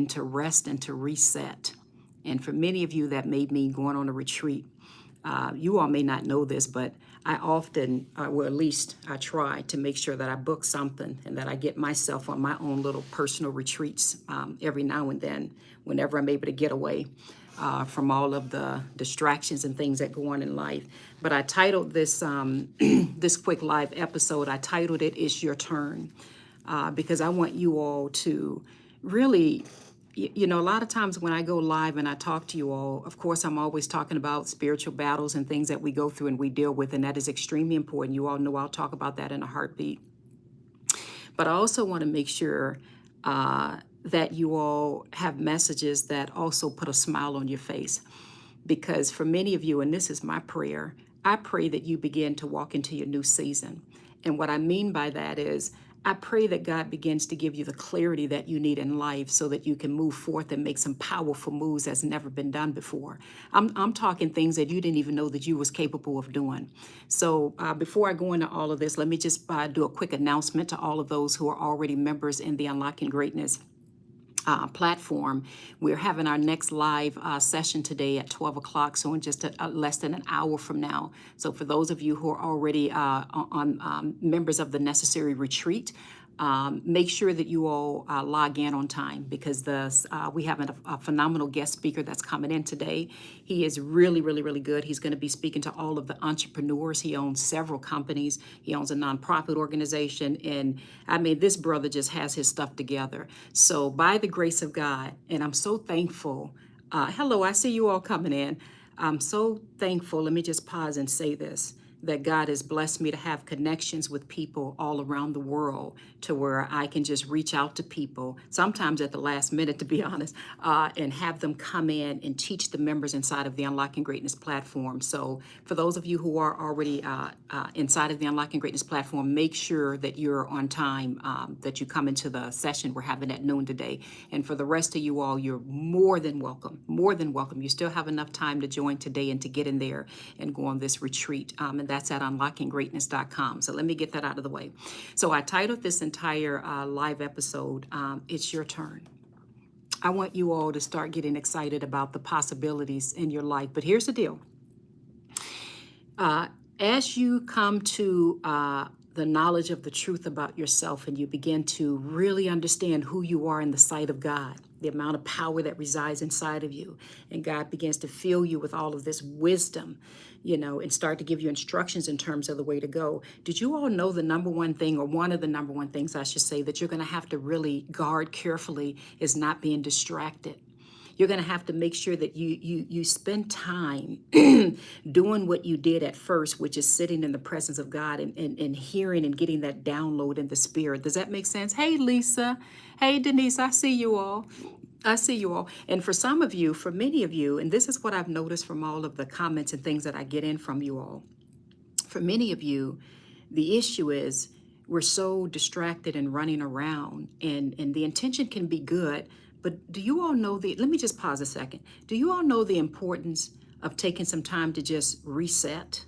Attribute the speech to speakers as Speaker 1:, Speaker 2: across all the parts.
Speaker 1: begin to rest and to reset. And for many of you, that may mean going on a retreat. You all may not know this, but I often, well, at least I try to make sure that I book something and that I get myself on my own little personal retreats every now and then, whenever I'm able to get away from all of the distractions and things that go on in life. But I titled this this quick live episode, I titled it, "It's Your Turn," because I want you all to really, you know, a lot of times when I go live and I talk to you all, of course, I'm always talking about spiritual battles and things that we go through and we deal with, and that is extremely important. You all know I'll talk about that in a heartbeat. But I also want to make sure that you all have messages that also put a smile on your face. Because for many of you, and this is my prayer, I pray that you begin to walk into your new season. And what I mean by that is, I pray that God begins to give you the clarity that you need in life so that you can move forth and make some powerful moves that's never been done before. I'm talking things that you didn't even know that you was capable of doing. So before I go into all of this, let me just do a quick announcement to all of those who are already members in the Unlocking Greatness platform. We're having our next live session today at 12 o'clock, so in just less than an hour from now. So for those of you who are already on members of the Necessary Retreat, make sure that you all log in on time, because we have a phenomenal guest speaker that's coming in today. He is really, really, really good. He's going to be speaking to all of the entrepreneurs. He owns several companies. He owns a nonprofit organization. And I mean, this brother just has his stuff together. So by the grace of God, and I'm so thankful. Hello, I see you all coming in. I'm so thankful. Let me just pause and say this, that God has blessed me to have connections with people all around the world, to where I can just reach out to people, sometimes at the last minute, to be honest, and have them come in and teach the members inside of the Unlocking Greatness platform. So for those of you who are already inside of the Unlocking Greatness platform, make sure that you're on time, that you come into the session we're having at noon today. And for the rest of you all, you're more than welcome, more than welcome. You still have enough time to join today and to get in there and go on this retreat. And that's at unlockinggreatness.com. So let me get that out of the way. So I titled this entire live episode, "It's Your Turn." I want you all to start getting excited about the possibilities in your life. But here's the deal. As you come to the knowledge of the truth about yourself, and you begin to really understand who you are in the sight of God, the amount of power that resides inside of you, and God begins to fill you with all of this wisdom, you know, and start to give you instructions in terms of the way to go. Did you all know the number one thing, or one of the number one things I should say, that you're going to have to really guard carefully is not being distracted? You're going to have to make sure that you spend time doing what you did at first, which is sitting in the presence of God and hearing and getting that download in the spirit. Does that make sense? Hey, Lisa. Hey, Denise. I see you all. I see you all. And for some of you, for many of you, and this is what I've noticed from all of the comments and things that I get in from you all, for many of you, the issue is we're so distracted and running around, and the intention can be good. But do you all know let me just pause a second. Do you all know the importance of taking some time to just reset?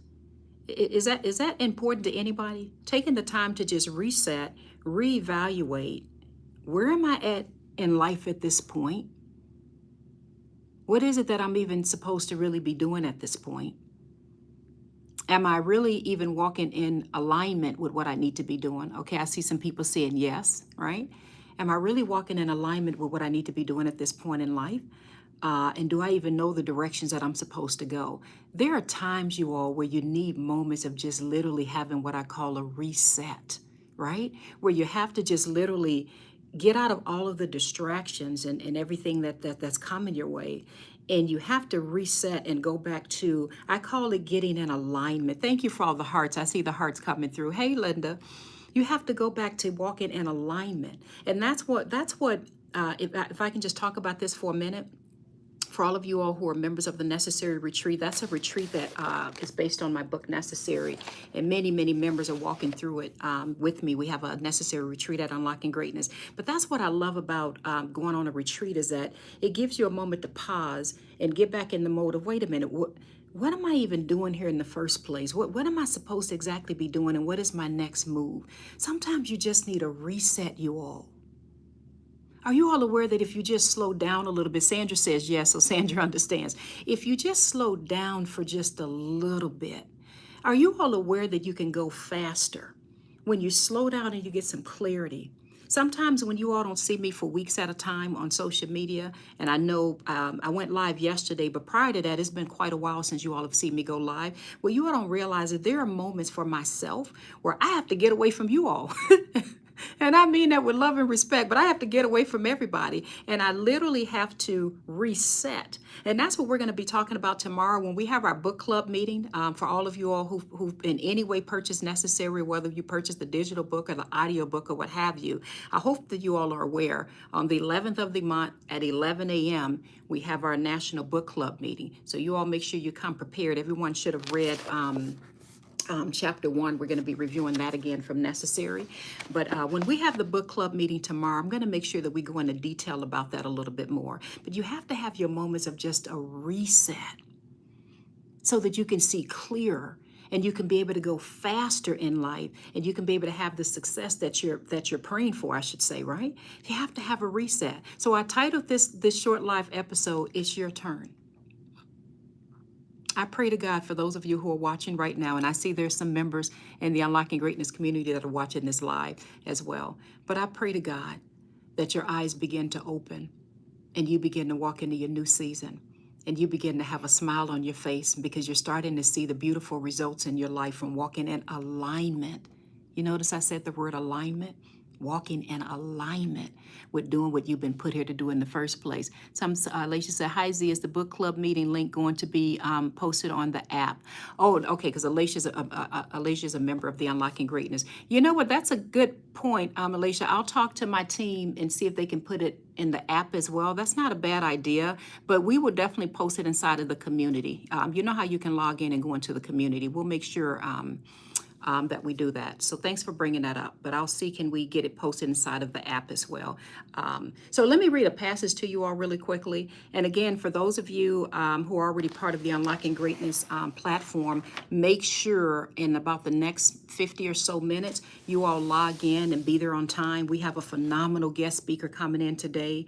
Speaker 1: Is that important to anybody? Taking the time to just reset, reevaluate. Where am I at in life at this point? What is it that I'm even supposed to really be doing at this point? Am I really even walking in alignment with what I need to be doing? Okay, I see some people saying yes, right? Am I really walking in alignment with what I need to be doing at this point in life? And do I even know the directions that I'm supposed to go? There are times, you all, where you need moments of just literally having what I call a reset, right? Where you have to just literally get out of all of the distractions and everything that's coming your way. And you have to reset and go back to, I call it getting in alignment. Thank you for all the hearts. I see the hearts coming through. Hey, Linda. You have to go back to walking in alignment. And that's what if I can just talk about this for a minute, for all of you all who are members of the Necessary Retreat, that's a retreat that is based on my book, Necessary. And many, many members are walking through it with me. We have a Necessary Retreat at Unlocking Greatness. But that's what I love about going on a retreat, is that it gives you a moment to pause and get back in the mode of, wait a minute, what am I even doing here in the first place? What am I supposed to exactly be doing, and what is my next move? Sometimes you just need a reset, you all. Are you all aware that if you just slow down a little bit, Sandra says yes, so Sandra understands. If you just slow down for just a little bit, are you all aware that you can go faster when you slow down and you get some clarity? Sometimes when you all don't see me for weeks at a time on social media, and I know I went live yesterday, but prior to that, it's been quite a while since you all have seen me go live. Well, you all don't realize that there are moments for myself where I have to get away from you all. And I mean that with love and respect, but I have to get away from everybody. And I literally have to reset. And that's what we're going to be talking about tomorrow when we have our book club meeting. For all of you all who've in any way purchased necessary, whether you purchase the digital book or the audio book or what have you, I hope that you all are aware. On the 11th of the month at 11 a.m., we have our national book club meeting. So you all make sure you come prepared. Everyone should have read chapter 1. We're going to be reviewing that again from necessary. But when we have the book club meeting tomorrow, I'm going to make sure that we go into detail about that a little bit more. But you have to have your moments of just a reset so that you can see clearer and you can be able to go faster in life and you can be able to have the success that you're praying for, I should say, right? You have to have a reset. So I titled this short live episode, It's Your Turn. I pray to God for those of you who are watching right now, and I see there's some members in the Unlocking Greatness community that are watching this live as well. But I pray to God that your eyes begin to open and you begin to walk into your new season and you begin to have a smile on your face because you're starting to see the beautiful results in your life from walking in alignment. You notice I said the word alignment? Walking in alignment with doing what you've been put here to do in the first place. Alicia said, hi Z, is the book club meeting link going to be posted on the app? Oh, okay, because Alicia's a member of the Unlocking Greatness. You know what, that's a good point, Alicia. I'll talk to my team and see if they can put it in the app as well. That's not a bad idea, but we will definitely post it inside of the community. You know how you can log in and go into the community. We'll make sure that we do that. So thanks for bringing that up. But I'll see, can we get it posted inside of the app as well? So let me read a passage to you all really quickly. And again, for those of you who are already part of the Unlocking Greatness platform, make sure in about the next 50 or so minutes, you all log in and be there on time. We have a phenomenal guest speaker coming in today.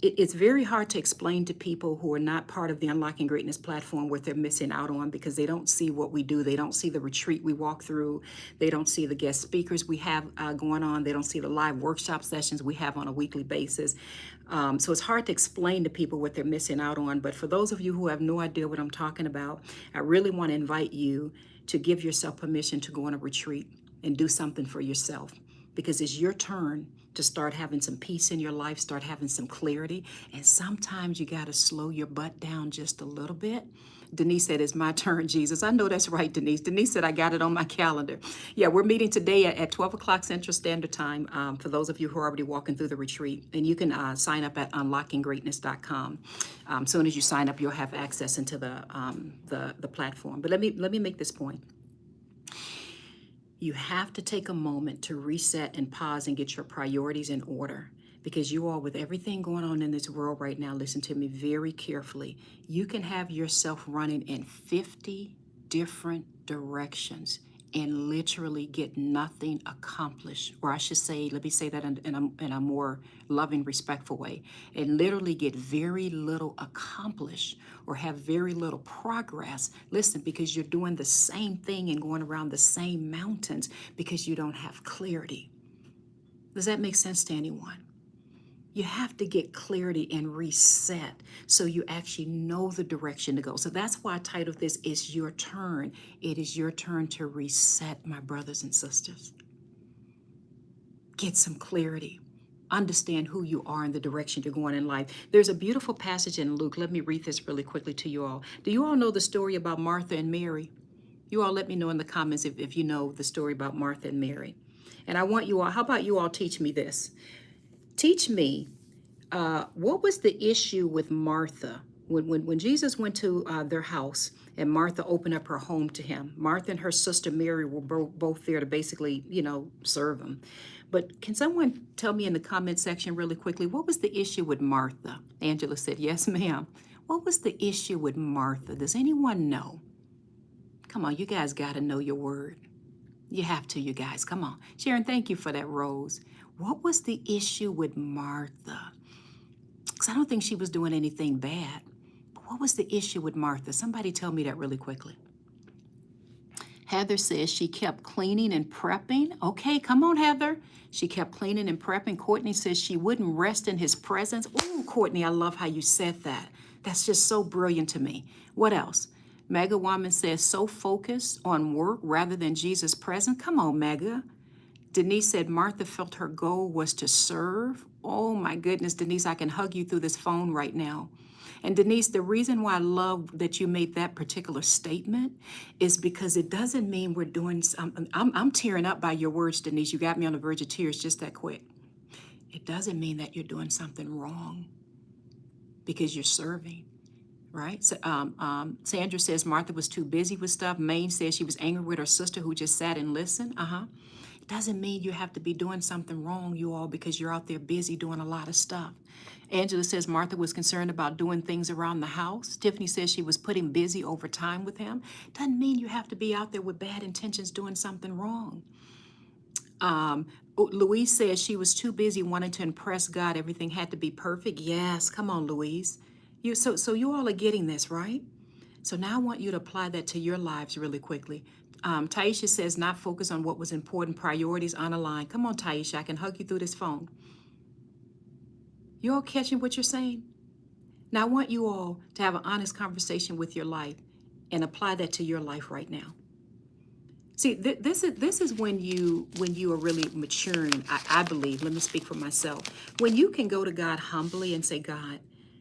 Speaker 1: It's very hard to explain to people who are not part of the Unlocking Greatness platform what they're missing out on because they don't see what we do. They don't see the retreat we walk through. They don't see the guest speakers we have going on. They don't see the live workshop sessions we have on a weekly basis. So it's hard to explain to people what they're missing out on. But for those of you who have no idea what I'm talking about, I really want to invite you to give yourself permission to go on a retreat and do something for yourself because it's your turn to start having some peace in your life, start having some clarity. And sometimes you got to slow your butt down just a little bit. Denise said, it's my turn, Jesus. I know that's right, Denise. Denise said, I got it on my calendar. Yeah, we're meeting today at 12 o'clock Central Standard Time for those of you who are already walking through the retreat. And you can sign up at unlockinggreatness.com. Soon as you sign up, you'll have access into the platform. But let me make this point. You have to take a moment to reset and pause and get your priorities in order because you all, with everything going on in this world right now, listen to me very carefully. You can have yourself running in 50 different directions and literally get nothing accomplished. Or I should say, let me say that in a more loving, respectful way, and literally get very little accomplished or have very little progress. Listen, because you're doing the same thing and going around the same mountains because you don't have clarity. Does that make sense to anyone? You have to get clarity and reset so you actually know the direction to go. So that's why I titled this, It's Your Turn. It is your turn to reset, my brothers and sisters. Get some clarity. Understand who you are and the direction you're going in life. There's a beautiful passage in Luke. Let me read this really quickly to you all. Do you all know the story about Martha and Mary? You all let me know in the comments if you know the story about Martha and Mary. And I want you all, how about you all teach me this? Teach me, what was the issue with Martha when Jesus went to their house and Martha opened up her home to him? Martha and her sister Mary were both there to basically, serve him. But can someone tell me in the comment section really quickly, what was the issue with Martha? Angela said, yes, ma'am. What was the issue with Martha? Does anyone know? Come on, you guys got to know your word. You have to, you guys. Come on. Sharon, thank you for that, Rose. What was the issue with Martha? Because I don't think she was doing anything bad. But what was the issue with Martha? Somebody tell me that really quickly. Heather says she kept cleaning and prepping. Okay, come on, Heather. She kept cleaning and prepping. Courtney says she wouldn't rest in his presence. Ooh, Courtney, I love how you said that. That's just so brilliant to me. What else? Mega Woman says so focused on work rather than Jesus' presence. Come on, Mega. Denise said Martha felt her goal was to serve. Oh my goodness, Denise, I can hug you through this phone right now. And Denise, the reason why I love that you made that particular statement is because it doesn't mean we're doing something. I'm tearing up by your words, Denise. You got me on the verge of tears just that quick. It doesn't mean that you're doing something wrong because you're serving, right? So, Sandra says Martha was too busy with stuff. Maine says she was angry with her sister who just sat and listened. It doesn't mean you have to be doing something wrong, you all, because you're out there busy doing a lot of stuff. Angela says Martha was concerned about doing things around the house. Tiffany says she was putting busy over time with him. Doesn't mean you have to be out there with bad intentions doing something wrong. Louise says she was too busy wanting to impress God. Everything had to be perfect. Yes, come on, Louise. So you all are getting this, right? So now I want you to apply that to your lives really quickly. Taisha says not focus on what was important, priorities unaligned. Come on, Taisha, I can hug you through this phone. You all catching what you're saying? Now I want you all to have an honest conversation with your life and apply that to your life right now. See, this is when you are really maturing. I believe. Let me speak for myself. When you can go to God humbly and say, God,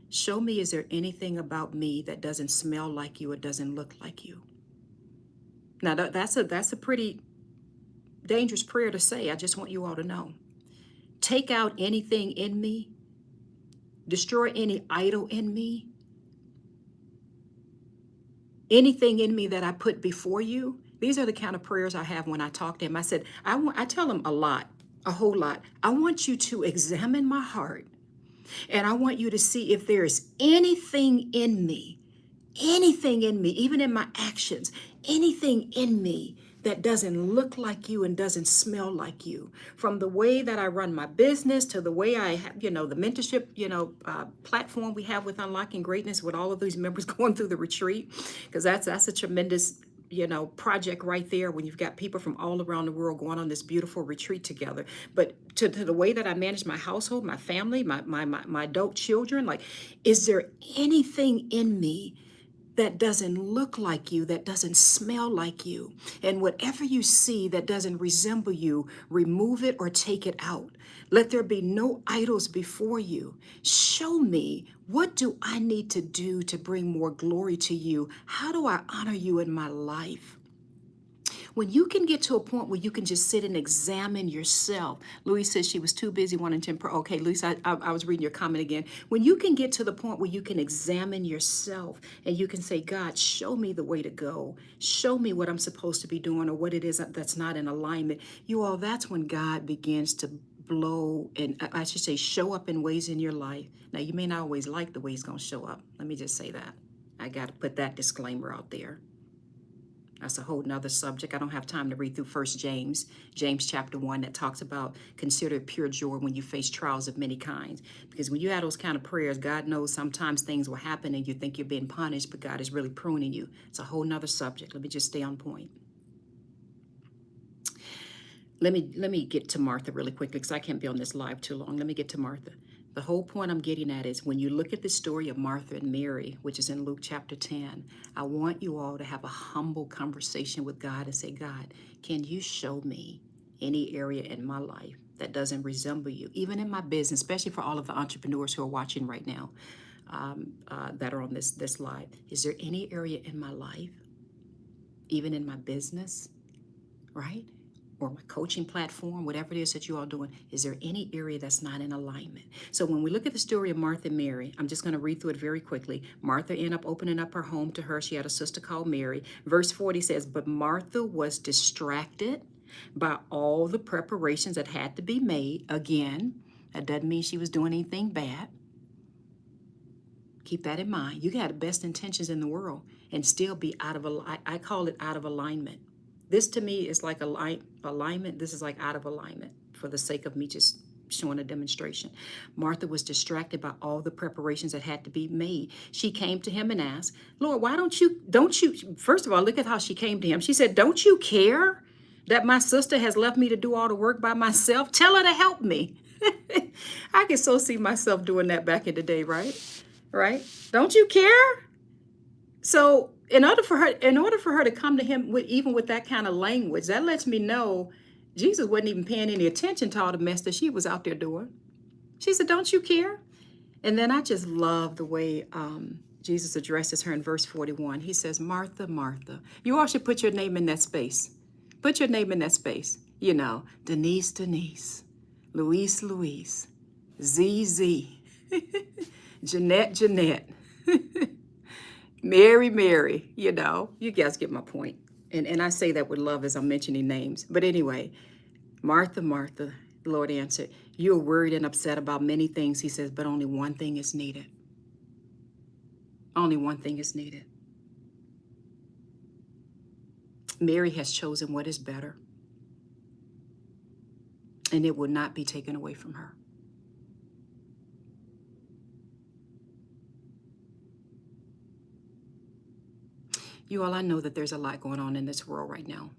Speaker 1: show me, is there anything about me that doesn't smell like you or doesn't look like you? Now that's a pretty dangerous prayer to say. I just want you all to know. Take out anything in me. Destroy any idol in me. Anything in me that I put before you. These are the kind of prayers I have when I talk to him. I said, I tell him a whole lot. I want you to examine my heart, and I want you to see if there is anything in me, even in my actions, anything in me that doesn't look like you and doesn't smell like you. From the way that I run my business to the way I have, the mentorship, platform we have with Unlocking Greatness with all of these members going through the retreat, because that's a tremendous project right there when you've got people from all around the world going on this beautiful retreat together. But to the way that I manage my household, my family, my adult children, like, is there anything in me that doesn't look like you, that doesn't smell like you? And whatever you see that doesn't resemble you, remove it or take it out. Let there be no idols before you. Show me, what do I need to do to bring more glory to you? How do I honor you in my life? When you can get to a point where you can just sit and examine yourself. Louise says she was too busy wanting to improve. Okay, Louise, I was reading your comment again. When you can get to the point where you can examine yourself and you can say, God, show me the way to go. Show me what I'm supposed to be doing or what it is that's not in alignment. You all, that's when God begins to blow, and I should say show up in ways in your life. Now, you may not always like the way he's going to show up. Let me just say that. I got to put that disclaimer out there. That's a whole nother subject. I don't have time to read through First James chapter 1, that talks about consider it pure joy when you face trials of many kinds. Because when you have those kind of prayers, God knows sometimes things will happen and you think you're being punished, but God is really pruning you. It's a whole nother subject. Let me just stay on point. Let me get to Martha really quickly because I can't be on this live too long. Let me get to Martha. The whole point I'm getting at is when you look at the story of Martha and Mary, which is in Luke chapter 10, I want you all to have a humble conversation with God and say, God, can you show me any area in my life that doesn't resemble you, even in my business, especially for all of the entrepreneurs who are watching right now that are on this live. Is there any area in my life, even in my business, right? Or my coaching platform, whatever it is that you all doing, is there any area that's not in alignment? So when we look at the story of Martha and Mary, I'm just going to read through it very quickly. Martha ended up opening up her home to her. She had a sister called Mary. Verse 40 says, but Martha was distracted by all the preparations that had to be made. Again, that doesn't mean she was doing anything bad. Keep that in mind. You got the best intentions in the world and still be out of I call it out of alignment. This to me is like alignment. This is like out of alignment for the sake of me just showing a demonstration. Martha was distracted by all the preparations that had to be made. She came to him and asked, Lord, why don't you, first of all, look at how she came to him. She said, don't you care that my sister has left me to do all the work by myself? Tell her to help me. I can so see myself doing that back in the day, right? Right? Don't you care? So in order for her to come to him with even with that kind of language, that lets me know Jesus wasn't even paying any attention to all the mess that she was out there doing. She said, don't you care? And then I just love the way Jesus addresses her in verse 41. He says, Martha, Martha. You all should put your name in that space. Put your name in that space. You know, Denise, Denise, Louise, Louise, ZZ, Jeanette, Jeanette, Mary, Mary. You know, you guys get my point. And I say that with love as I'm mentioning names. But anyway, Martha, Martha, the Lord answered, you are worried and upset about many things, he says, but only one thing is needed. Only one thing is needed. Mary has chosen what is better, and it will not be taken away from her. You all, I know that there's a lot going on in this world right now.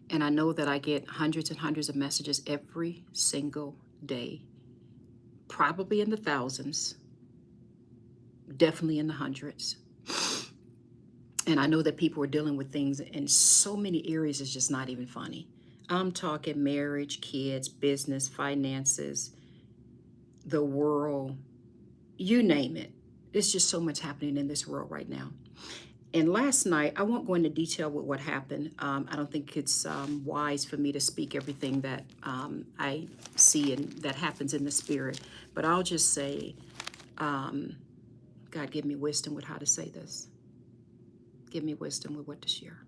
Speaker 1: And I know that I get hundreds and hundreds of messages every single day, probably in the thousands, definitely in the hundreds. And I know that people are dealing with things in so many areas, it's just not even funny. I'm talking marriage, kids, business, finances, the world, you name it. There's just so much happening in this world right now. And last night, I won't go into detail with what happened. I don't think it's wise for me to speak everything that I see and that happens in the spirit. But I'll just say, God, give me wisdom with how to say this. Give me wisdom with what to share.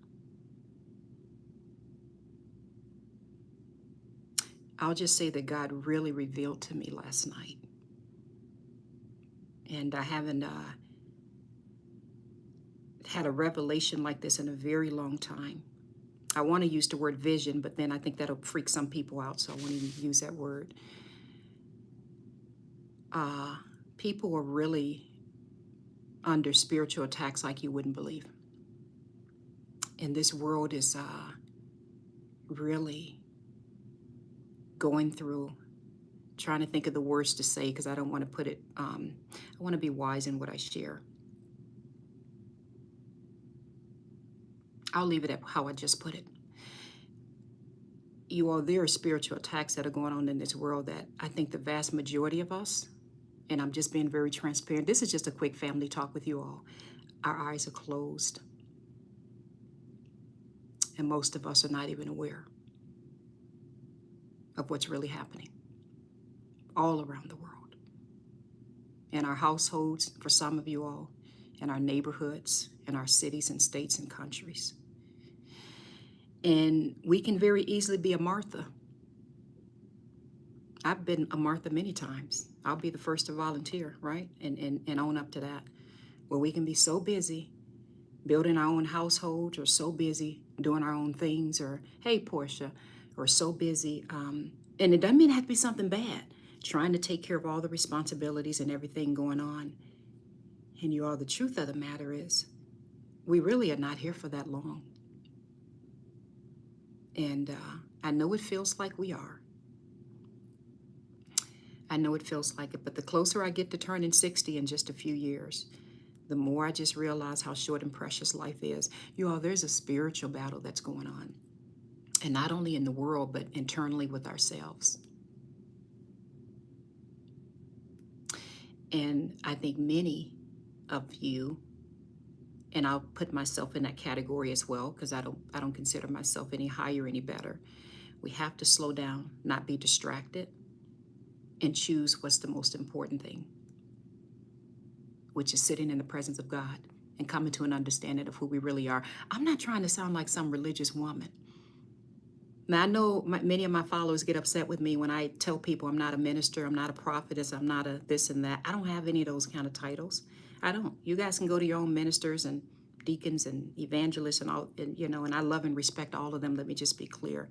Speaker 1: I'll just say that God really revealed to me last night. And I haven't had a revelation like this in a very long time. I want to use the word vision, but then I think that'll freak some people out, so I won't even use that word. People are really under spiritual attacks like you wouldn't believe. And this world is really going through, trying to think of the words to say because I don't want to put it, I want to be wise in what I share. I'll leave it at how I just put it. You all, there are spiritual attacks that are going on in this world that I think the vast majority of us, and I'm just being very transparent, this is just a quick family talk with you all, our eyes are closed. And most of us are not even aware of what's really happening all around the world. In our households, for some of you all, in our neighborhoods, in our cities and states and countries. And we can very easily be a Martha. I've been a Martha many times. I'll be the first to volunteer, right? And own up to that. Where we can be so busy building our own households or so busy doing our own things or, hey, Portia, or so busy. And it doesn't mean it has to be something bad. Trying to take care of all the responsibilities and everything going on. And you all, the truth of the matter is, we really are not here for that long. And I know it feels like we are. I know it feels like it, but the closer I get to turning 60 in just a few years, the more I just realize how short and precious life is. You all, there's a spiritual battle that's going on. And not only in the world, but internally with ourselves. And I think many of you, and I'll put myself in that category as well, because I don't consider myself any higher, any better. We have to slow down, not be distracted, and choose what's the most important thing, which is sitting in the presence of God and coming to an understanding of who we really are. I'm not trying to sound like some religious woman. Now, I know many of my followers get upset with me when I tell people I'm not a minister, I'm not a prophetess, I'm not a this and that. I don't have any of those kind of titles. I don't. You guys can go to your own ministers and deacons and evangelists and all, and, and I love and respect all of them. Let me just be clear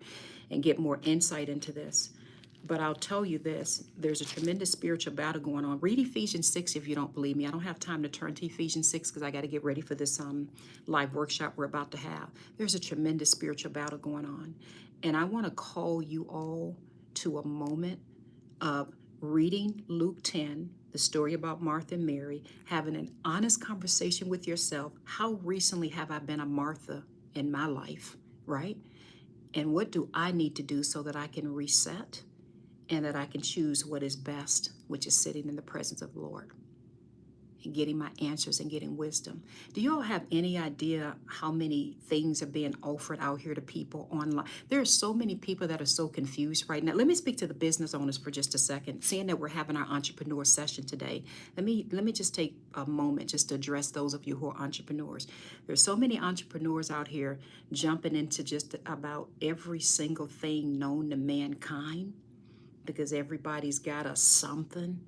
Speaker 1: and get more insight into this. But I'll tell you this, there's a tremendous spiritual battle going on. Read Ephesians 6 if you don't believe me. I don't have time to turn to Ephesians 6 because I got to get ready for this live workshop we're about to have. There's a tremendous spiritual battle going on. And I want to call you all to a moment of reading Luke 10, the story about Martha and Mary, having an honest conversation with yourself. How recently have I been a Martha in my life, right? And what do I need to do so that I can reset and that I can choose what is best, which is sitting in the presence of the Lord and getting my answers and getting wisdom. Do you all have any idea how many things are being offered out here to people online? There are so many people that are so confused right now. Let me speak to the business owners for just a second. Seeing that we're having our entrepreneur session today, let me just take a moment just to address those of you who are entrepreneurs. There's so many entrepreneurs out here jumping into just about every single thing known to mankind because everybody's got a something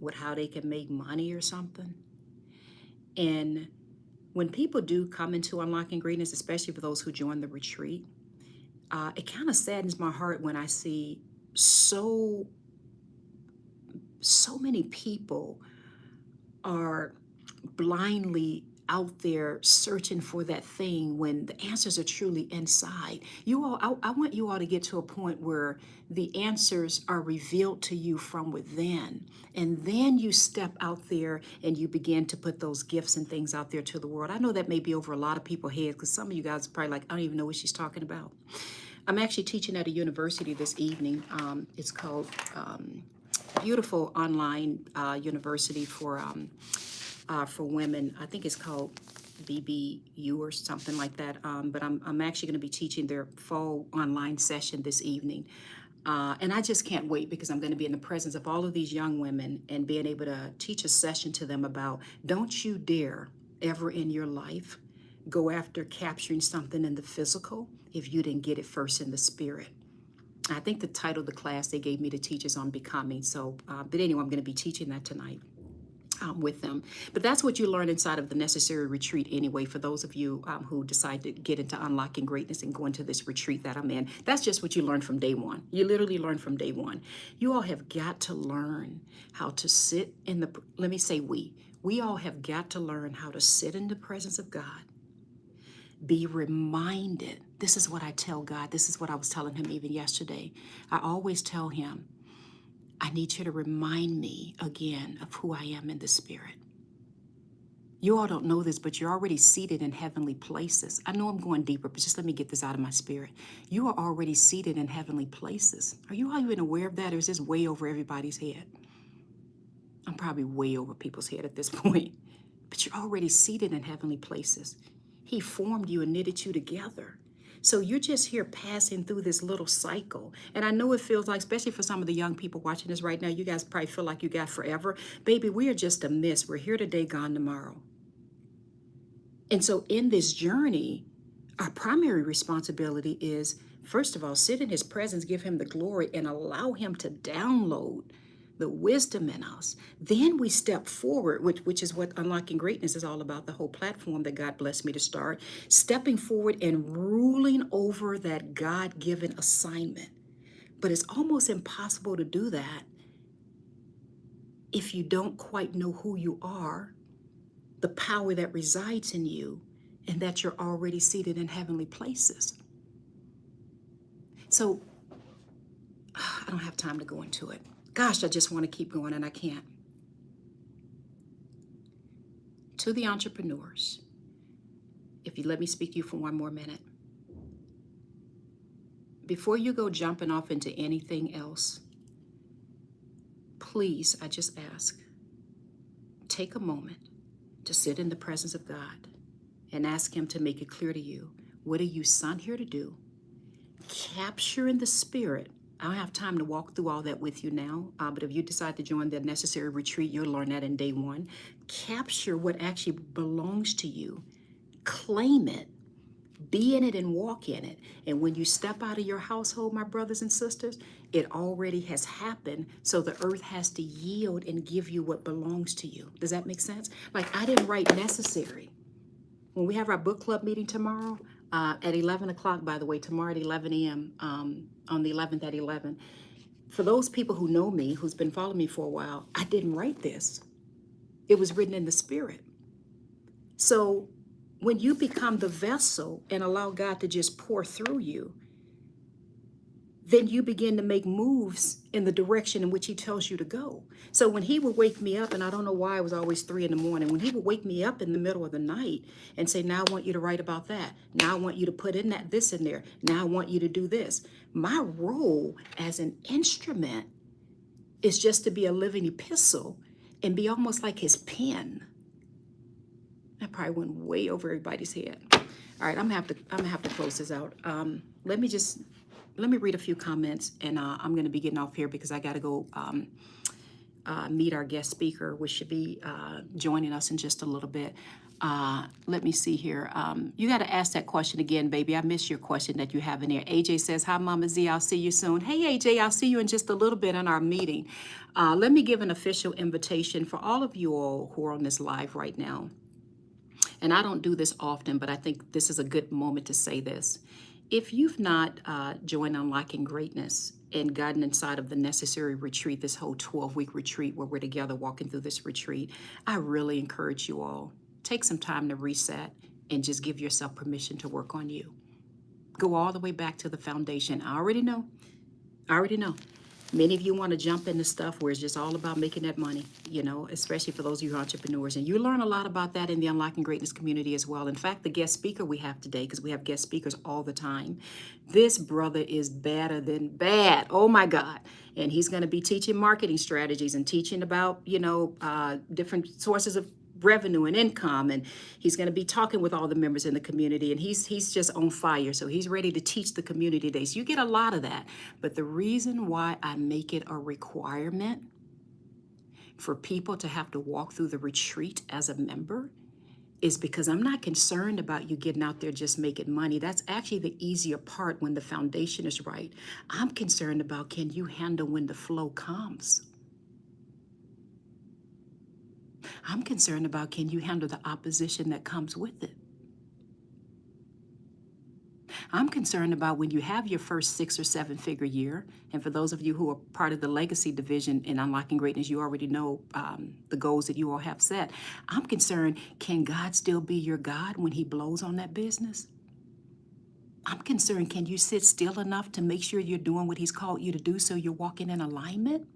Speaker 1: with how they can make money or something. And when people do come into Unlocking Greatness, especially for those who join the retreat, it kind of saddens my heart when I see so many people are blindly out there searching for that thing when the answers are truly inside. You all, I want you all to get to a point where the answers are revealed to you from within. And then you step out there and you begin to put those gifts and things out there to the world. I know that may be over a lot of people's heads because some of you guys are probably like, I don't even know what she's talking about. I'm actually teaching at a university this evening. It's called beautiful online university for women. I think it's called BBU or something like that. But I'm actually going to be teaching their fall online session this evening. And I just can't wait because I'm going to be in the presence of all of these young women and being able to teach a session to them about don't you dare ever in your life go after capturing something in the physical if you didn't get it first in the spirit. I think the title of the class they gave me to teach is on becoming. So, but anyway, I'm going to be teaching that tonight. With them. But that's what you learn inside of the necessary retreat anyway, for those of you who decide to get into Unlocking Greatness and go into this retreat that I'm in. That's just what you learn from day one. You literally learn from day one. You all have got to learn how to sit in the, let me say we all have got to learn how to sit in the presence of God. Be reminded. This is what I tell God. This is what I was telling him even yesterday. I always tell him, I need you to remind me again of who I am in the spirit. You all don't know this, but you're already seated in heavenly places. I know I'm going deeper, but just let me get this out of my spirit. You are already seated in heavenly places. Are you all even aware of that, or is this way over everybody's head? I'm probably way over people's head at this point. But you're already seated in heavenly places. He formed you and knitted you together. So you're just here passing through this little cycle. And I know it feels like, especially for some of the young people watching this right now, you guys probably feel like you got forever. Baby, we are just a mist. We're here today, gone tomorrow. And so in this journey, our primary responsibility is, first of all, sit in his presence, give him the glory, and allow him to download the wisdom in us. Then we step forward, which is what Unlocking Greatness is all about, the whole platform that God blessed me to start, stepping forward and ruling over that God-given assignment. But it's almost impossible to do that if you don't quite know who you are, the power that resides in you, and that you're already seated in heavenly places. So I don't have time to go into it. Gosh, I just want to keep going and I can't. To the entrepreneurs, if you let me speak to you for one more minute, before you go jumping off into anything else, please, I just ask, take a moment to sit in the presence of God and ask him to make it clear to you, what are you sent here to do? Capture in the spirit. I don't have time to walk through all that with you now, but if you decide to join the necessary retreat, you'll learn that in day one. Capture what actually belongs to you. Claim it. Be in it and walk in it. And when you step out of your household, my brothers and sisters, it already has happened. So the earth has to yield and give you what belongs to you. Does that make sense? Like, I didn't write necessary. when we have our book club meeting tomorrow at 11 o'clock, by the way, tomorrow at 11 a.m. On the 11th at 11. For those people who know me, who's been following me for a while, I didn't write this. It was written in the Spirit. So when you become the vessel and allow God to just pour through you, then you begin to make moves in the direction in which he tells you to go. So when he would wake me up, and I don't know why it was always 3 in the morning, when he would wake me up in the middle of the night and say, now I want you to write about that. Now I want you to put in this in there. Now I want you to do this. My role as an instrument is just to be a living epistle and be almost like his pen. That probably went way over everybody's head. All right, I'm gonna have to close this out. Let me read a few comments, and I'm going to be getting off here because I got to go meet our guest speaker, which should be joining us in just a little bit. Let me see here. You got to ask that question again, baby. I missed your question that you have in there. AJ says, hi, Mama Z. I'll see you soon. Hey, AJ, I'll see you in just a little bit in our meeting. Let me give an official invitation for all of you all who are on this live right now. And I don't do this often, but I think this is a good moment to say this. If you've not joined Unlocking Greatness and gotten inside of the necessary retreat, this whole 12-week retreat where we're together walking through this retreat, I really encourage you all, take some time to reset and just give yourself permission to work on you. Go all the way back to the foundation. I already know. Many of you want to jump into stuff where it's just all about making that money, you know, especially for those of you entrepreneurs. And you learn a lot about that in the Unlocking Greatness community as well. In fact, the guest speaker we have today, because we have guest speakers all the time, this brother is better than bad. Oh, my God. And he's going to be teaching marketing strategies and teaching about, you know, different sources of revenue and income, and he's going to be talking with all the members in the community, and he's just on fire. So he's ready to teach the community today. So you get a lot of that. But the reason why I make it a requirement for people to have to walk through the retreat as a member is because I'm not concerned about you getting out there just making money. That's actually the easier part when the foundation is right. I'm concerned about, can you handle when the flow comes? I'm concerned about, can you handle the opposition that comes with it? I'm concerned about when you have your first 6 or 7 figure year. And for those of you who are part of the legacy division in Unlocking Greatness, you already know the goals that you all have set. I'm concerned, can God still be your God when he blows on that business? I'm concerned, can you sit still enough to make sure you're doing what he's called you to do so you're walking in alignment?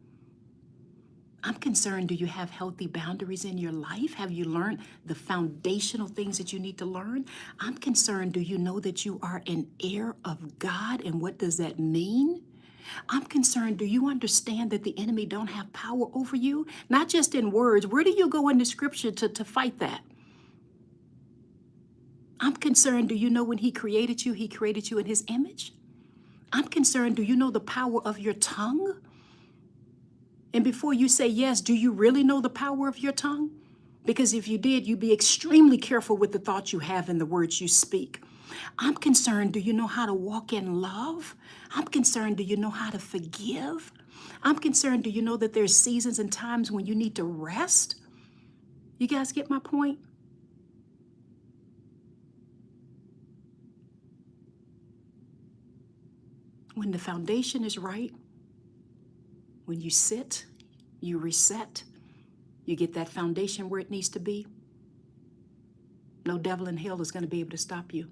Speaker 1: I'm concerned, do you have healthy boundaries in your life? Have you learned the foundational things that you need to learn? I'm concerned, do you know that you are an heir of God, and what does that mean? I'm concerned, do you understand that the enemy don't have power over you? Not just in words. Where do you go in the scripture to fight that? I'm concerned, do you know when he created you in his image? I'm concerned, do you know the power of your tongue? And before you say yes, do you really know the power of your tongue? Because if you did, you'd be extremely careful with the thoughts you have and the words you speak. I'm concerned, do you know how to walk in love? I'm concerned, do you know how to forgive? I'm concerned, do you know that there's seasons and times when you need to rest? You guys get my point? When the foundation is right, when you sit, you reset, you get that foundation where it needs to be, no devil in hell is going to be able to stop you.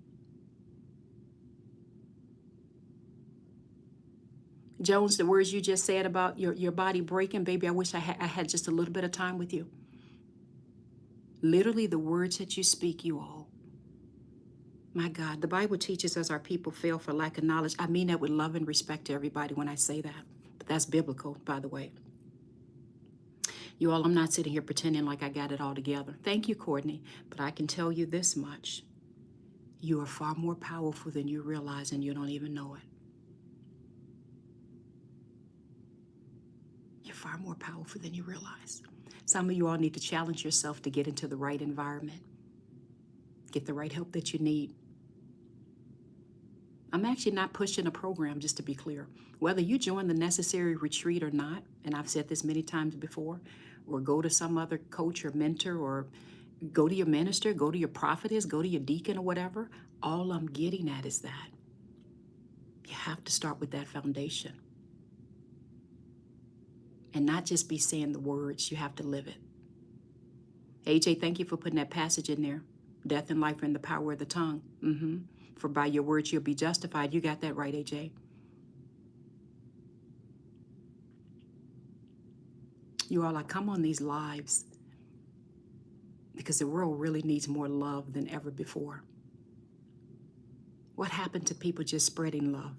Speaker 1: Jones, the words you just said about your body breaking, baby, I wish I had just a little bit of time with you. Literally the words that you speak, you all. My God, the Bible teaches us our people fail for lack of knowledge. I mean that with love and respect to everybody when I say that. But that's biblical, by the way. You all, I'm not sitting here pretending like I got it all together. Thank you, Courtney. But I can tell you this much. You are far more powerful than you realize, and you don't even know it. You're far more powerful than you realize. Some of you all need to challenge yourself to get into the right environment. Get the right help that you need. I'm actually not pushing a program, just to be clear. Whether you join the necessary retreat or not, and I've said this many times before, or go to some other coach or mentor or Go to your minister, go to your prophetess, go to your deacon or whatever. All I'm getting at is that you have to start with that foundation and not just be saying the words. You have to live it. AJ, thank you for putting that passage in there. Death and life are in the power of the tongue. For by your words you'll be justified. You got that right, AJ. You all, I come on these lives because the world really needs more love than ever before. What happened to people just spreading love?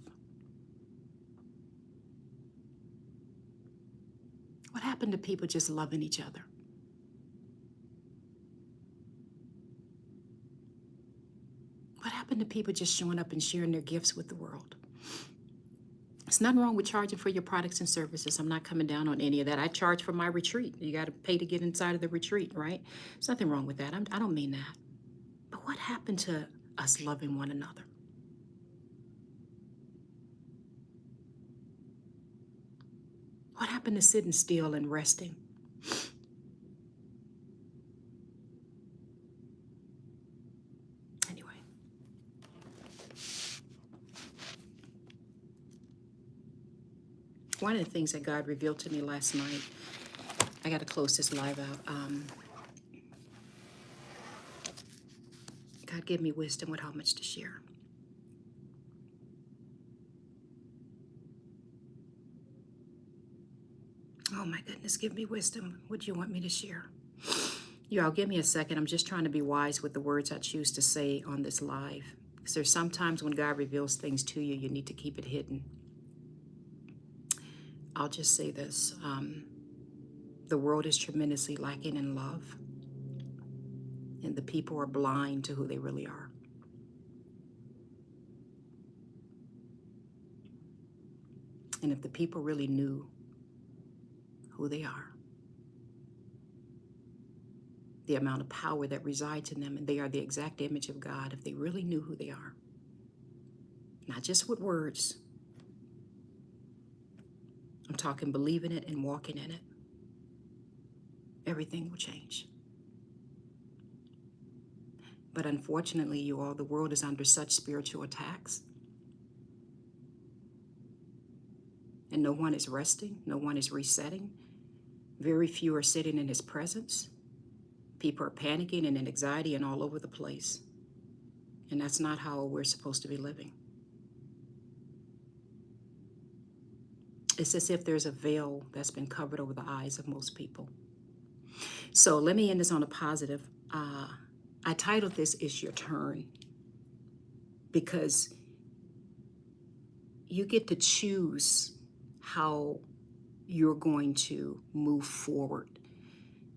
Speaker 1: What happened to people just loving each other? What happened to people just showing up and sharing their gifts with the world? There's nothing wrong with charging for your products and services. I'm not coming down on any of that. I charge for my retreat. You got to pay to get inside of the retreat, right? There's nothing wrong with that. I don't mean that. But what happened to us loving one another? What happened to sitting still and resting? Anyway. One of the things that God revealed to me last night, I got to close this live out. God gave me wisdom with how much to share. Oh my goodness, give me wisdom. What do you want me to share? You all, give me a second. I'm just trying to be wise with the words I choose to say on this live. Because there's sometimes when God reveals things to you, you need to keep it hidden. I'll just say this. The world is tremendously lacking in love. And the people are blind to who they really are. And if the people really knew who they are, the amount of power that resides in them, and they are the exact image of God, if they really knew who they are, not just with words, I'm talking believing it and walking in it, everything will change. But unfortunately, you all, the world is under such spiritual attacks. And no one is resting. No one is resetting. Very few are sitting in his presence. People are panicking and in anxiety and all over the place. And that's not how we're supposed to be living. It's as if there's a veil that's been covered over the eyes of most people. So let me end this on a positive. I titled this, It's Your Turn, because you get to choose how you're going to move forward.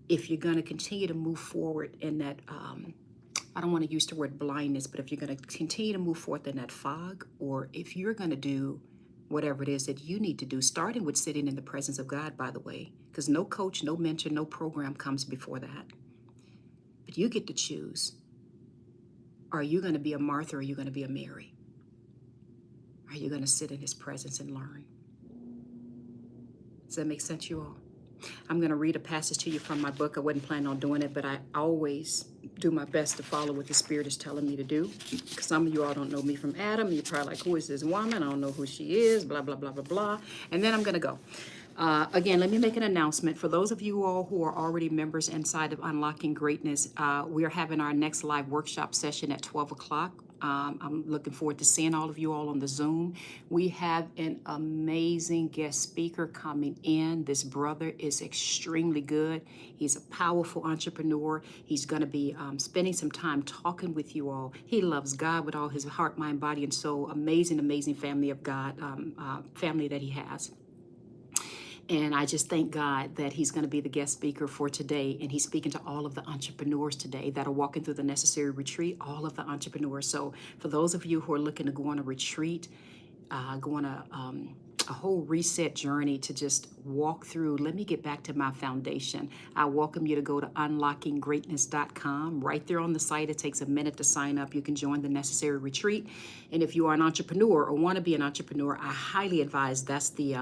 Speaker 1: If you're going to continue to move forward in that, I don't want to use the word blindness, but if you're going to continue to move forward in that fog, or if you're going to do whatever it is that you need to do, starting with sitting in the presence of God, by the way, because no coach, no mentor, no program comes before that. But you get to choose. Are you going to be a Martha or are you going to be a Mary? Are you going to sit in his presence and learn? Does that make sense, you all? I'm going to read a passage to you from my book. I wasn't planning on doing it, but I always do my best to follow what the Spirit is telling me to do. Because some of you all don't know me from Adam. You're probably like, who is this woman? I don't know who she is, blah, blah, blah, blah, blah. And then I'm going to go. Again, let me make an announcement. For those of you all who are already members inside of Unlocking Greatness, we are having our next live workshop session at 12 o'clock. I'm looking forward to seeing all of you all on the Zoom. We have an amazing guest speaker coming in. This brother is extremely good. He's a powerful entrepreneur. He's going to be spending some time talking with you all. He loves God with all his heart, mind, body, and soul. Amazing, amazing family of God, family that he has. And I just thank God that he's going to be the guest speaker for today. And he's speaking to all of the entrepreneurs today that are walking through the necessary retreat, all of the entrepreneurs. So for those of you who are looking to go on a retreat, go on a whole reset journey to just walk through, let me get back to my foundation. I welcome you to go to unlockinggreatness.com. Right there on the site, it takes a minute to sign up. You can join the necessary retreat. And if you are an entrepreneur or want to be an entrepreneur, I highly advise that's the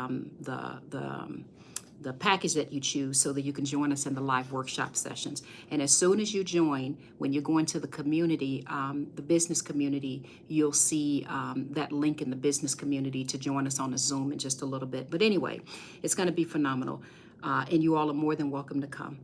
Speaker 1: the package that you choose so that you can join us in the live workshop sessions. And as soon as you join, when you go into the community, the business community, you'll see that link in the business community to join us on a Zoom in just a little bit. But anyway, it's going to be phenomenal. And you all are more than welcome to come.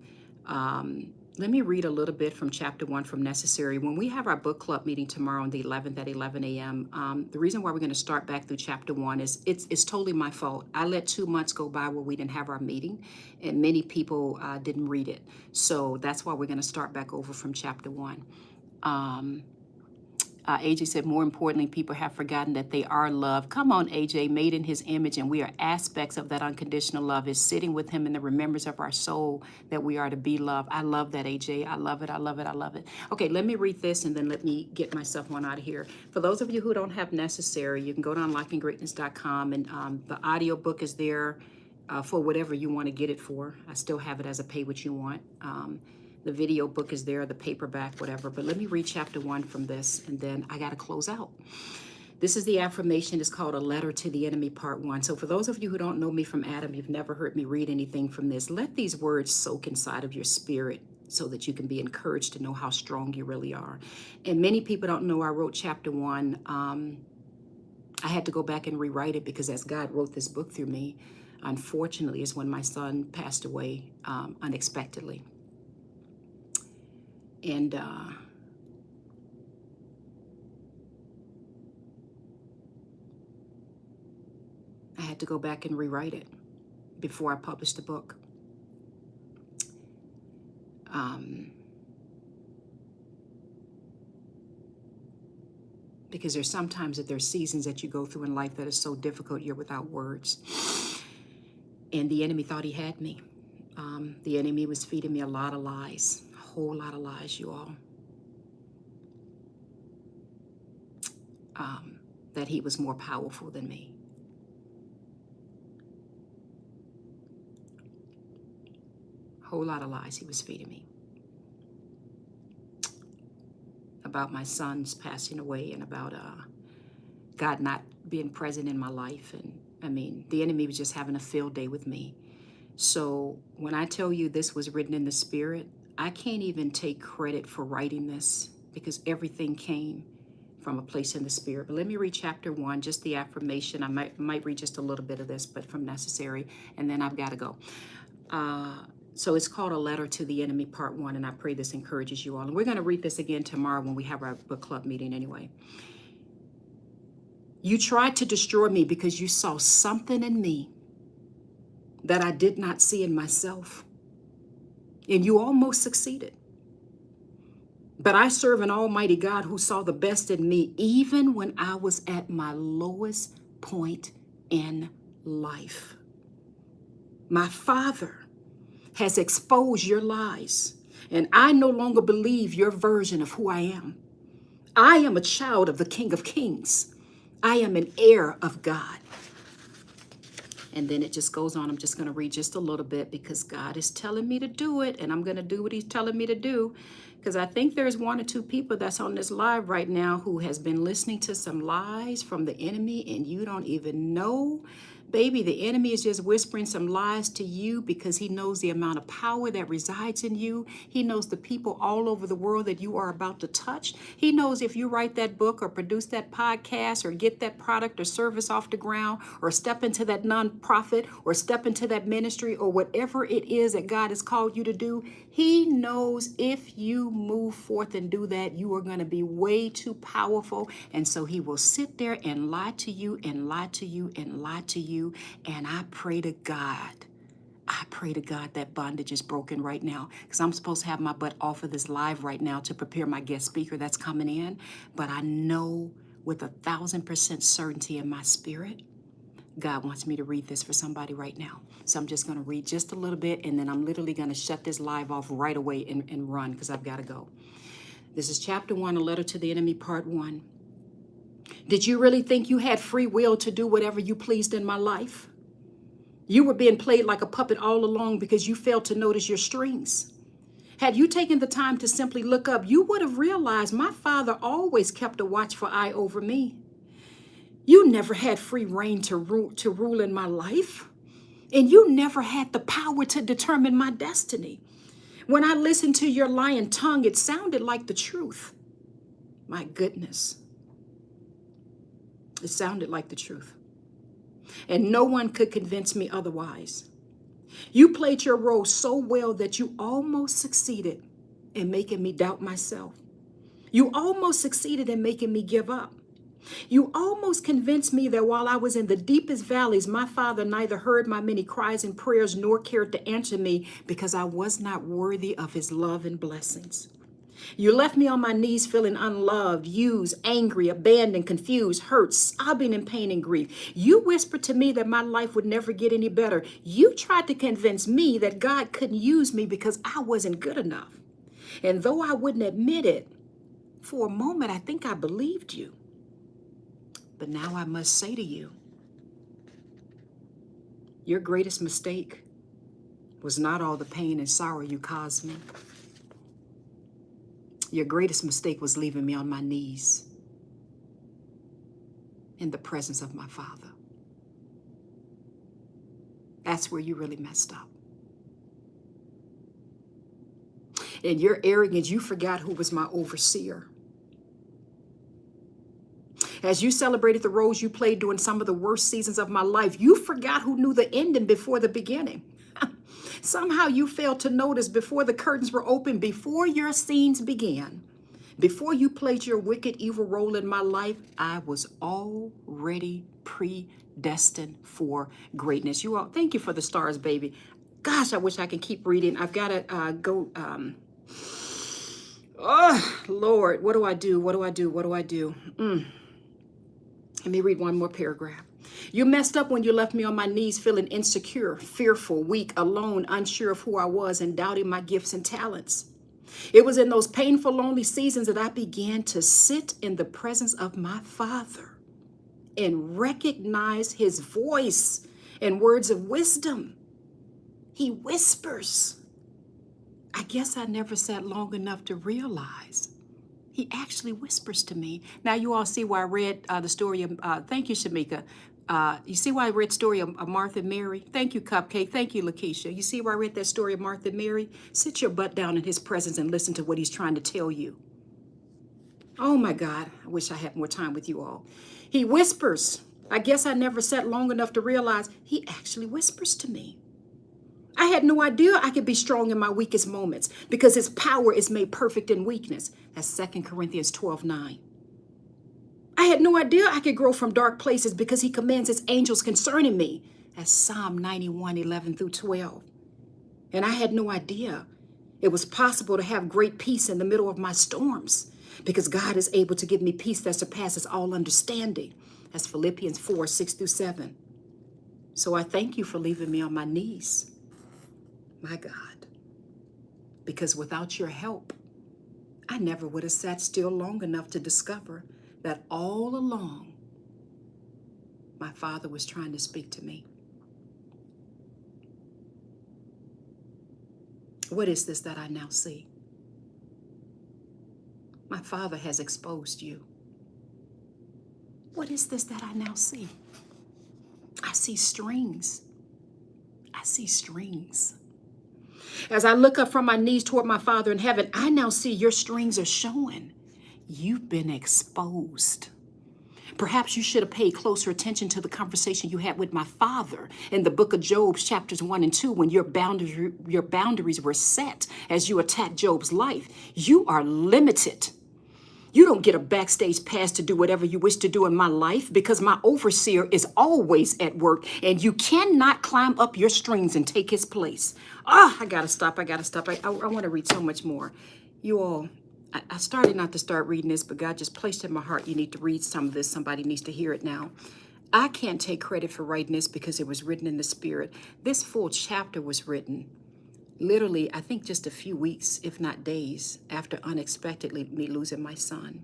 Speaker 1: Let me read a little bit from chapter 1 from Necessary. When we have our book club meeting tomorrow on the 11th at 11 a.m., the reason why we're going to start back through chapter 1 is it's totally my fault. I let 2 months go by where we didn't have our meeting, and many people didn't read it. So that's why we're going to start back over from chapter 1. AJ said, more importantly, people have forgotten that they are loved. Come on, AJ, made in his image, and we are aspects of that unconditional love. Is sitting with him in the remembrance of our soul that we are to be loved. I love that, AJ. I love it. I love it. I love it. Okay, let me read this, and then let me get myself on out of here. For those of you who don't have Necessary, you can go to unlockinggreatness.com, and the audio book is there for whatever you want to get it for. I still have it as a pay what you want. The video book is there, the paperback, whatever. But let me read chapter 1 from this, and then I got to close out. This is the affirmation. It's called A Letter to the Enemy, Part 1. So for those of you who don't know me from Adam, you've never heard me read anything from this, let these words soak inside of your spirit so that you can be encouraged to know how strong you really are. And many people don't know I wrote chapter 1. I had to go back and rewrite it because as God wrote this book through me, unfortunately, is when my son passed away unexpectedly. And I had to go back and rewrite it before I published the book. Because there's sometimes that there's seasons that you go through in life that is so difficult you're without words. And the enemy thought he had me. The enemy was feeding me a lot of lies. Whole lot of lies, you all. That he was more powerful than me. Whole lot of lies he was feeding me. About my sons passing away and about God not being present in my life. And I mean, the enemy was just having a field day with me. So when I tell you this was written in the spirit, I can't even take credit for writing this because everything came from a place in the spirit. But let me read chapter 1, just the affirmation. I might read just a little bit of this, but from Necessary, and then I've got to go. So it's called A Letter to the Enemy, Part 1, and I pray this encourages you all. And we're going to read this again tomorrow when we have our book club meeting anyway. You tried to destroy me because you saw something in me that I did not see in myself. And you almost succeeded. But I serve an almighty God who saw the best in me even when I was at my lowest point in life. My Father has exposed your lies, and I no longer believe your version of who I am. I am a child of the King of Kings. I am an heir of God. And then it just goes on. I'm just going to read just a little bit because God is telling me to do it, and I'm going to do what he's telling me to do. Because I think there's 1 or 2 people that's on this live right now who has been listening to some lies from the enemy, and you don't even know. Baby, the enemy is just whispering some lies to you because he knows the amount of power that resides in you. He knows the people all over the world that you are about to touch. He knows if you write that book or produce that podcast or get that product or service off the ground or step into that nonprofit or step into that ministry or whatever it is that God has called you to do. He knows if you move forth and do that, you are going to be way too powerful. And so he will sit there and lie to you and lie to you and lie to you. And I pray to God that bondage is broken right now because I'm supposed to have my butt off of this live right now to prepare my guest speaker that's coming in. But I know with 1,000% certainty in my spirit, God wants me to read this for somebody right now. So I'm just going to read just a little bit, and then I'm literally going to shut this live off right away and run because I've got to go. This is chapter 1, A Letter to the Enemy, Part 1. Did you really think you had free will to do whatever you pleased in my life? You were being played like a puppet all along because you failed to notice your strings. Had you taken the time to simply look up, you would have realized my Father always kept a watchful eye over me. You never had free reign to rule in my life. And you never had the power to determine my destiny. When I listened to your lying tongue, it sounded like the truth. My goodness. It sounded like the truth. And no one could convince me otherwise. You played your role so well that you almost succeeded in making me doubt myself. You almost succeeded in making me give up. You almost convinced me that while I was in the deepest valleys, my Father neither heard my many cries and prayers nor cared to answer me because I was not worthy of his love and blessings. You left me on my knees feeling unloved, used, angry, abandoned, confused, hurt, sobbing in pain and grief. You whispered to me that my life would never get any better. You tried to convince me that God couldn't use me because I wasn't good enough. And though I wouldn't admit it, for a moment I think I believed you. But now I must say to you, your greatest mistake was not all the pain and sorrow you caused me. Your greatest mistake was leaving me on my knees in the presence of my Father. That's where you really messed up. In your arrogance, you forgot who was my overseer. As you celebrated the roles you played during some of the worst seasons of my life, you forgot who knew the ending before the beginning. Somehow you failed to notice before the curtains were open, before your scenes began, before you played your wicked, evil role in my life, I was already predestined for greatness. You all, thank you for the stars, baby. Gosh, I wish I could keep reading. I've got to go. Oh, Lord, what do I do? What do I do? What do I do? Let me read one more paragraph. You messed up when you left me on my knees feeling insecure, fearful, weak, alone, unsure of who I was, and doubting my gifts and talents. It was in those painful, lonely seasons that I began to sit in the presence of my Father and recognize his voice and words of wisdom. He whispers. I guess I never sat long enough to realize. He actually whispers to me. Now you all see why I read the story of, thank you, Shamika. You see why I read the story of Martha and Mary? Thank you, Cupcake. Thank you, Lakeisha. You see why I read that story of Martha and Mary? Sit your butt down in his presence and listen to what he's trying to tell you. Oh my God, I wish I had more time with you all. He whispers. I guess I never sat long enough to realize he actually whispers to me. I had no idea I could be strong in my weakest moments because his power is made perfect in weakness. That's 2 Corinthians 12:9. I had no idea I could grow from dark places because he commands his angels concerning me. That's Psalm 91:11-12. And I had no idea it was possible to have great peace in the middle of my storms because God is able to give me peace that surpasses all understanding. That's Philippians 4:6-7. So I thank you for leaving me on my knees. My God, because without your help, I never would have sat still long enough to discover that all along, my Father was trying to speak to me. What is this that I now see? My Father has exposed you. What is this that I now see? I see strings. I see strings. As I look up from my knees toward my Father in heaven, I now see your strings are showing. You've been exposed. Perhaps you should have paid closer attention to the conversation you had with my Father in the book of Job, chapters 1 and 2, when your boundaries were set as you attacked Job's life. You are limited. You don't get a backstage pass to do whatever you wish to do in my life because my overseer is always at work and you cannot climb up your strings and take his place. I gotta stop. I want to read so much more. You all, I started not to start reading this, but God just placed in my heart, you need to read some of this. Somebody needs to hear it now. I can't take credit for writing this because it was written in the Spirit. This full chapter was written literally, I think just a few weeks, if not days, after unexpectedly me losing my son.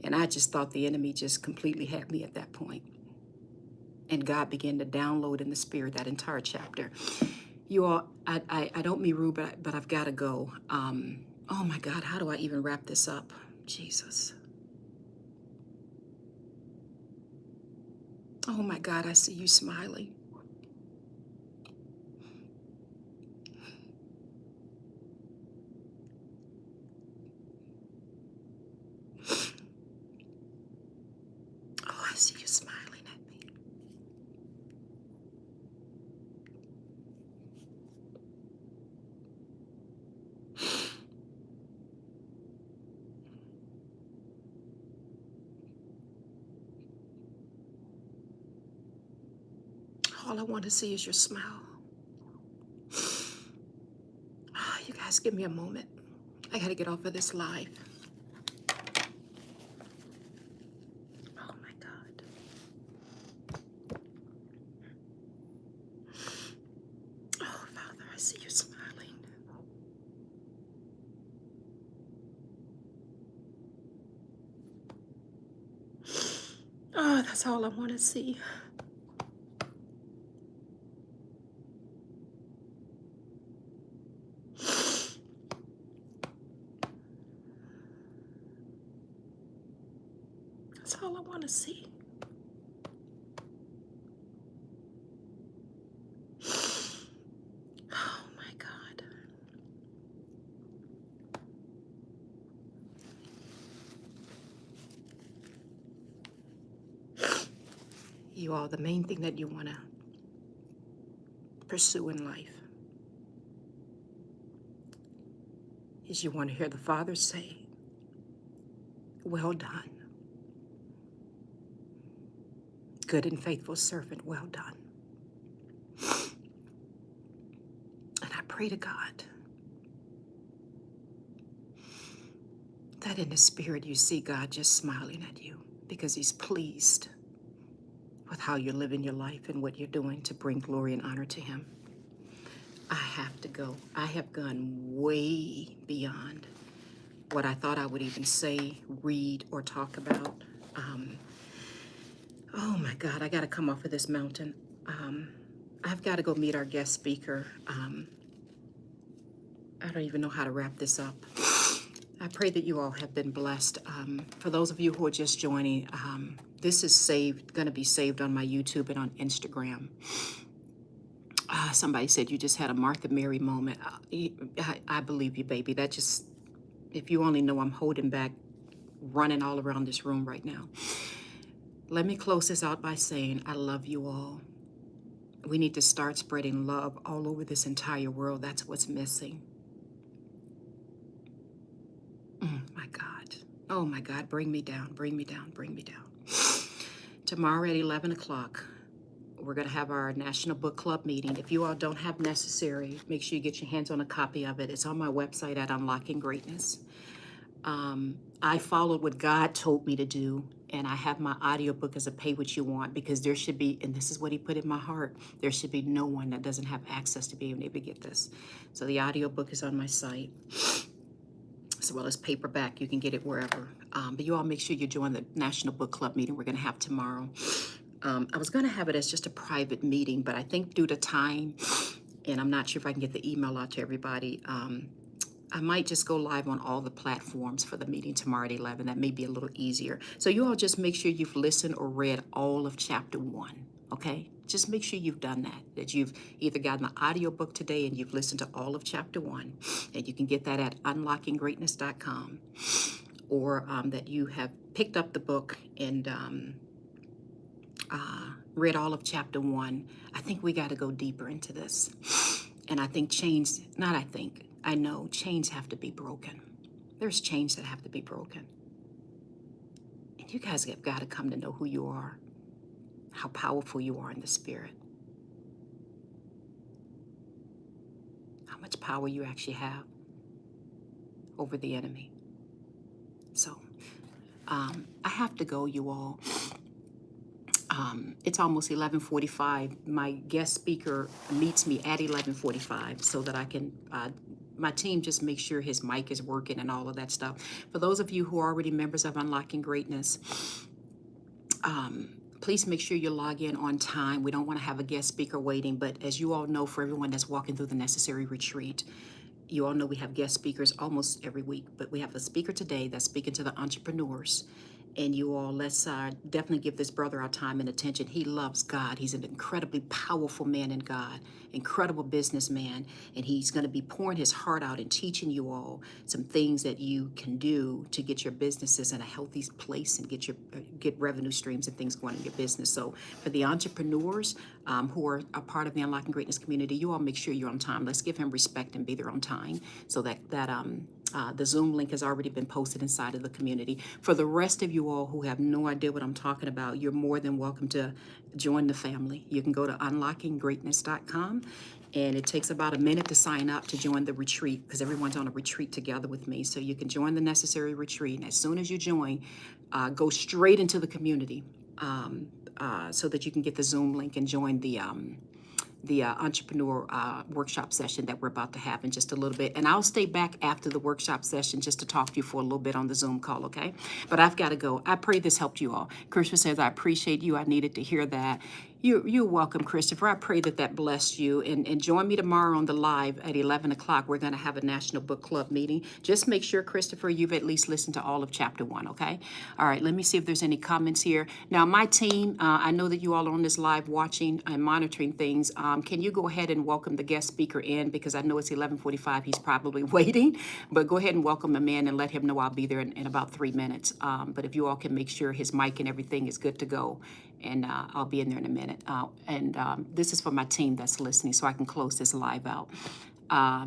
Speaker 1: And I just thought the enemy just completely had me at that point. And God began to download in the Spirit that entire chapter. You all, I don't mean rude, but I've got to go. Oh my God, how do I even wrap this up? Jesus. Oh my God, I see you smiling. I see you smiling at me. All I want to see is your smile. You guys, give me a moment. I got to get off of this live. Oh my God. Oh, Father, I see you smiling. Oh, that's all I want to see. That's all I want to see. Oh my God. You all, the main thing that you want to pursue in life is you want to hear the Father say, well done, good and faithful servant, well done. And I pray to God that in the spirit you see God just smiling at you because he's pleased with how you're living your life and what you're doing to bring glory and honor to him. I have to go. I have gone way beyond what I thought I would even say, read, or talk about. Oh my God, I got to come off of this mountain. I've got to go meet our guest speaker. I don't even know how to wrap this up. I pray that you all have been blessed. For those of you who are just joining, this is going to be saved on my YouTube and on Instagram. Somebody said you just had a Martha Mary moment. I believe you, baby. That just, if you only know I'm holding back, running all around this room right now. Let me close this out by saying I love you all. We need to start spreading love all over this entire world. That's what's missing. My God. Oh my God, bring me down, bring me down, bring me down. Tomorrow at 11 o'clock, we're going to have our National Book Club meeting. If you all don't have Necessary, make sure you get your hands on a copy of it. It's on my website at Unlocking Greatness. I followed what God told me to do, and I have my audiobook as a pay what you want, because there should be, and this is what he put in my heart, there should be no one that doesn't have access to being able to get this. So the audiobook is on my site, as well as paperback. You can get it wherever. But you all make sure you join the National Book Club meeting we're going to have tomorrow. I was going to have it as just a private meeting, but I think due to time, and I'm not sure if I can get the email out to everybody, I might just go live on all the platforms for the meeting tomorrow at 11. That may be a little easier. So you all just make sure you've listened or read all of chapter 1, okay? Just make sure you've done that you've either gotten the audiobook today and you've listened to all of chapter 1, and you can get that at unlockinggreatness.com, or that you have picked up the book and read all of chapter 1. I think we got to go deeper into this. And I think I know chains have to be broken. There's chains that have to be broken. And you guys have got to come to know who you are, how powerful you are in the spirit, how much power you actually have over the enemy. So I have to go, you all. It's almost 11:45. My guest speaker meets me at 11:45 so that I can, my team just makes sure his mic is working and all of that stuff. For those of you who are already members of Unlocking Greatness, please make sure you log in on time. We don't want to have a guest speaker waiting, but as you all know, for everyone that's walking through the Necessary Retreat, you all know we have guest speakers almost every week, but we have a speaker today that's speaking to the entrepreneurs. And you all, let's definitely give this brother our time and attention. He loves God. He's an incredibly powerful man in God, incredible businessman, and he's going to be pouring his heart out and teaching you all some things that you can do to get your businesses in a healthy place and get revenue streams and things going in your business. So for the entrepreneurs who are a part of the Unlocking Greatness community, you all make sure you're on time. Let's give him respect and be there on time, so that the Zoom link has already been posted inside of the community. For the rest of you all who have no idea what I'm talking about, you're more than welcome to join the family. You can go to unlockinggreatness.com, and it takes about a minute to sign up to join the retreat, because everyone's on a retreat together with me. So you can join the necessary retreat. And as soon as you join, go straight into the community, so that you can get the Zoom link and join the entrepreneur workshop session that we're about to have in just a little bit. And I'll stay back after the workshop session just to talk to you for a little bit on the Zoom call, okay? But I've got to go. I pray this helped you all. Christopher says, I appreciate you. I needed to hear that. You're welcome, Christopher. I pray that that blessed you. And join me tomorrow on the live at 11 o'clock. We're going to have a National Book Club meeting. Just make sure, Christopher, you've at least listened to all of chapter 1, okay? All right, let me see if there's any comments here. Now, my team, I know that you all are on this live watching and monitoring things. Can you go ahead and welcome the guest speaker in? Because I know it's 11:45. He's probably waiting. But go ahead and welcome him in and let him know I'll be there in about 3 minutes. But if you all can make sure his mic and everything is good to go. And I'll be in there in a minute. This is for my team that's listening, so I can close this live out.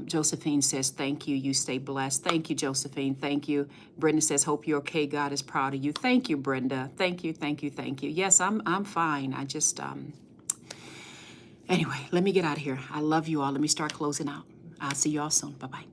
Speaker 1: Josephine says, thank you. You stay blessed. Thank you, Josephine. Thank you. Brenda says, hope you're okay. God is proud of you. Thank you, Brenda. Thank you, thank you, thank you. Yes, I'm fine. I just, anyway, let me get out of here. I love you all. Let me start closing out. I'll see you all soon. Bye-bye.